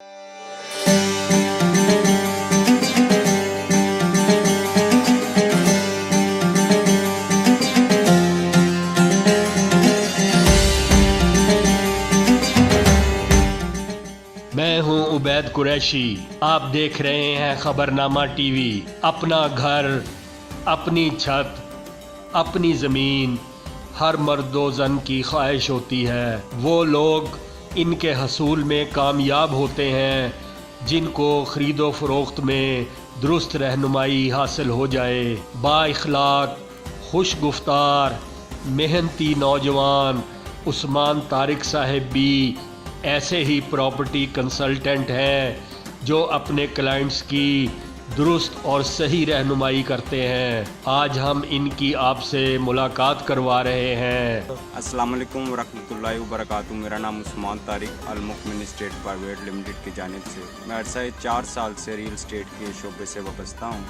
میں ہوں عبید قریشی، آپ دیکھ رہے ہیں خبرنامہ ٹی وی۔ اپنا گھر، اپنی چھت، اپنی زمین ہر مرد و زن کی خواہش ہوتی ہے۔ وہ لوگ ان کے حصول میں کامیاب ہوتے ہیں جن کو خرید و فروخت میں درست رہنمائی حاصل ہو جائے۔ با اخلاق، خوش گفتار، محنتی نوجوان عثمان طارق صاحب بھی ایسے ہی پراپرٹی کنسلٹنٹ ہیں جو اپنے کلائنٹس کی درست اور صحیح رہنمائی کرتے ہیں۔ آج ہم ان کی آپ سے ملاقات کروا رہے ہیں۔ السلام علیکم ورحمۃ اللہ وبرکاتہ۔ میرا نام عثمان طارق المکمن اسٹیٹ پرائیویٹ لمیٹڈ کی جانب سے، میں عرصہ 4 سال سے ریل اسٹیٹ کے شعبے سے وابستہ ہوں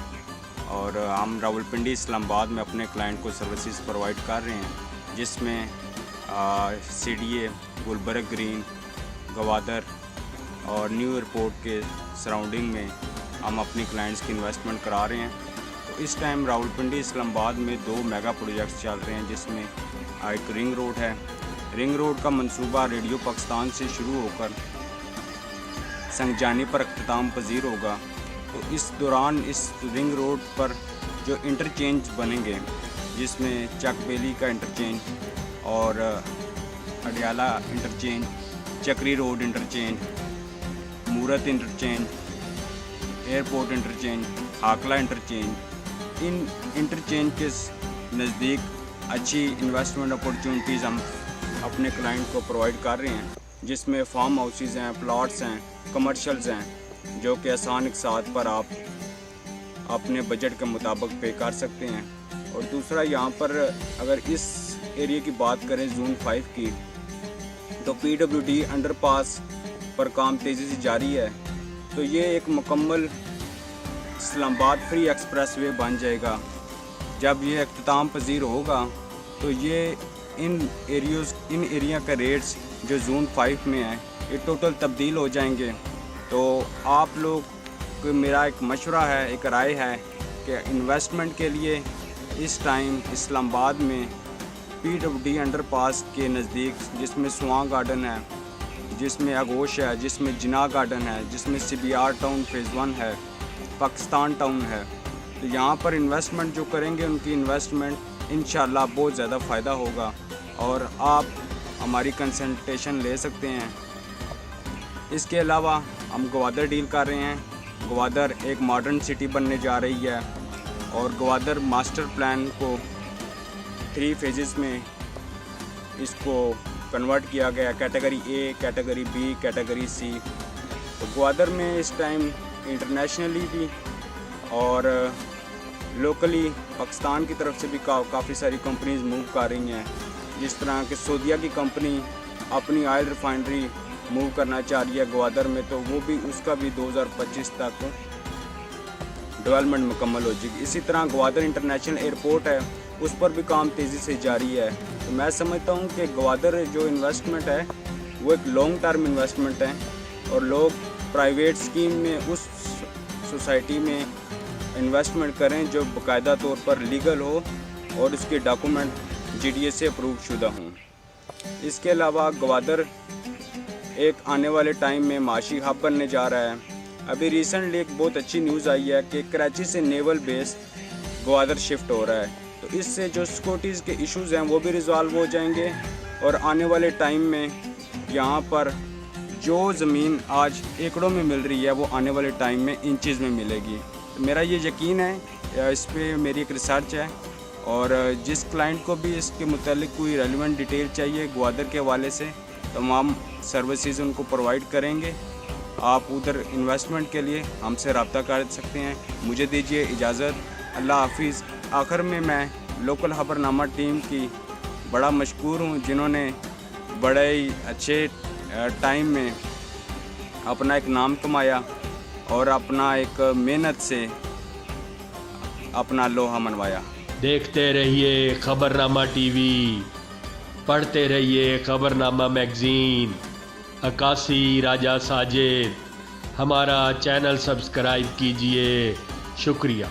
اور ہم راولپنڈی اسلام آباد میں اپنے کلائنٹ کو سروسز پرووائڈ کر رہے ہیں، جس میں C D A, Gulberg green, Gwadar اور نیو ایئرپورٹ کے سراؤنڈنگ میں ہم اپنی کلائنٹس کی انویسٹمنٹ کرا رہے ہیں۔ تو اس ٹائم راولپنڈی اسلام آباد میں 2 میگا پروجیکٹس چل رہے ہیں، جس میں ایک رنگ روڈ ہے۔ رنگ روڈ کا منصوبہ ریڈیو پاکستان سے شروع ہو کر سنگجانی پر اختتام پذیر ہوگا۔ تو اس دوران اس رنگ روڈ پر جو انٹرچینج بنیں گے، جس میں چک بیلی کا انٹرچینج اور اڈیالہ انٹرچینج، چکری روڈ انٹرچینج، مورت انٹرچینج، ایئرپورٹ انٹرچینج، ہاکلا انٹرچینج، ان انٹرچینج کے نزدیک اچھی انویسٹمنٹ اپورچونٹیز ہم اپنے کلائنٹ کو پرووائڈ کر رہے ہیں، جس میں فارم ہاؤسز ہیں، پلاٹس ہیں، کمرشلز ہیں، جو کہ آسان اقساط پر آپ اپنے بجٹ کے مطابق پے کر سکتے ہیں۔ اور دوسرا، یہاں پر اگر اس ایریا کی بات کریں زون 5 کی، تو پی ڈبلیو ڈی انڈر پاس پر کام تیزی سے جاری ہے۔ تو یہ ایک مکمل اسلام آباد فری ایکسپریس وے بن جائے گا۔ جب یہ اختتام پذیر ہوگا تو یہ ان ایریا کا ریٹس جو زون 5 میں ہیں، یہ ٹوٹل تبدیل ہو جائیں گے۔ تو آپ لوگ کو میرا ایک مشورہ ہے، ایک رائے ہے کہ انویسٹمنٹ کے لیے اس ٹائم اسلام آباد میں پی ڈبلیو ڈی انڈر پاس کے نزدیک، جس میں سواں گارڈن ہے، جس میں اگوش ہے، جس میں جناح گارڈن ہے، جس میں C B R town phase 1 ہے، پاکستان ٹاؤن ہے، تو یہاں پر انویسٹمنٹ جو کریں گے، ان کی انویسٹمنٹ انشاءاللہ بہت زیادہ فائدہ ہوگا اور آپ ہماری کنسلٹیشن لے سکتے ہیں۔ اس کے علاوہ ہم گوادر ڈیل کر رہے ہیں۔ گوادر ایک ماڈرن سٹی بننے جا رہی ہے اور گوادر ماسٹر پلان کو 3 فیزز میں اس کو کنورٹ کیا گیا، category A, category B, category C. تو گوادر میں اس ٹائم انٹرنیشنلی بھی اور لوکلی پاکستان کی طرف سے بھی کافی ساری کمپنیز موو کر رہی ہیں، جس طرح کہ سعودیہ کی کمپنی اپنی آئل ریفائنری موو کرنا چاہ رہی ہے گوادر میں، تو وہ بھی اس کا بھی 2025 تک ڈیولپمنٹ مکمل ہو جائے گی۔ اسی طرح گوادر انٹرنیشنل ایئرپورٹ ہے، اس پر بھی کام تیزی سے جاری ہے۔ تو میں سمجھتا ہوں کہ گوادر جو انویسٹمنٹ ہے وہ ایک لانگ ٹرم انویسٹمنٹ ہے، اور لوگ پرائیویٹ اسکیم میں اس سوسائٹی میں انویسٹمنٹ کریں جو باقاعدہ طور پر لیگل ہو اور اس کے ڈاکومنٹ جی ڈی اے سے اپروو شدہ ہوں۔ اس کے علاوہ گوادر ایک آنے والے ٹائم میں معاشی ہب بننے جا رہا ہے۔ ابھی ریسنٹلی ایک بہت اچھی نیوز آئی ہے کہ کراچی سے نیول بیس گوادر شفٹ ہو رہا ہے، تو اس سے جو سیکورٹیز کے ایشوز ہیں وہ بھی ریزالو ہو جائیں گے، اور آنے والے ٹائم میں یہاں پر جو زمین آج ایکڑوں میں مل رہی ہے وہ آنے والے ٹائم میں انچز میں ملے گی۔ میرا یہ یقین ہے، اس پہ میری ایک ریسرچ ہے، اور جس کلائنٹ کو بھی اس کے متعلق کوئی ریلیونٹ ڈیٹیل چاہیے گوادر کے حوالے سے، تمام سروسز ان کو پرووائڈ کریں گے۔ آپ ادھر انویسٹمنٹ کے لیے ہم سے رابطہ کر سکتے ہیں۔ مجھے دیجیے اجازت، اللہ حافظ۔ آخر میں لوکل خبرنامہ ٹیم کی بڑا مشکور ہوں، جنہوں نے بڑے ہی اچھے ٹائم میں اپنا ایک نام کمایا اور اپنا ایک محنت سے اپنا لوہا منوایا۔ دیکھتے رہیے خبرنامہ ٹی وی، پڑھتے رہیے خبرنامہ میگزین۔ عکاسی راجہ ساجد۔ ہمارا چینل سبسکرائب کیجئے. شکریہ.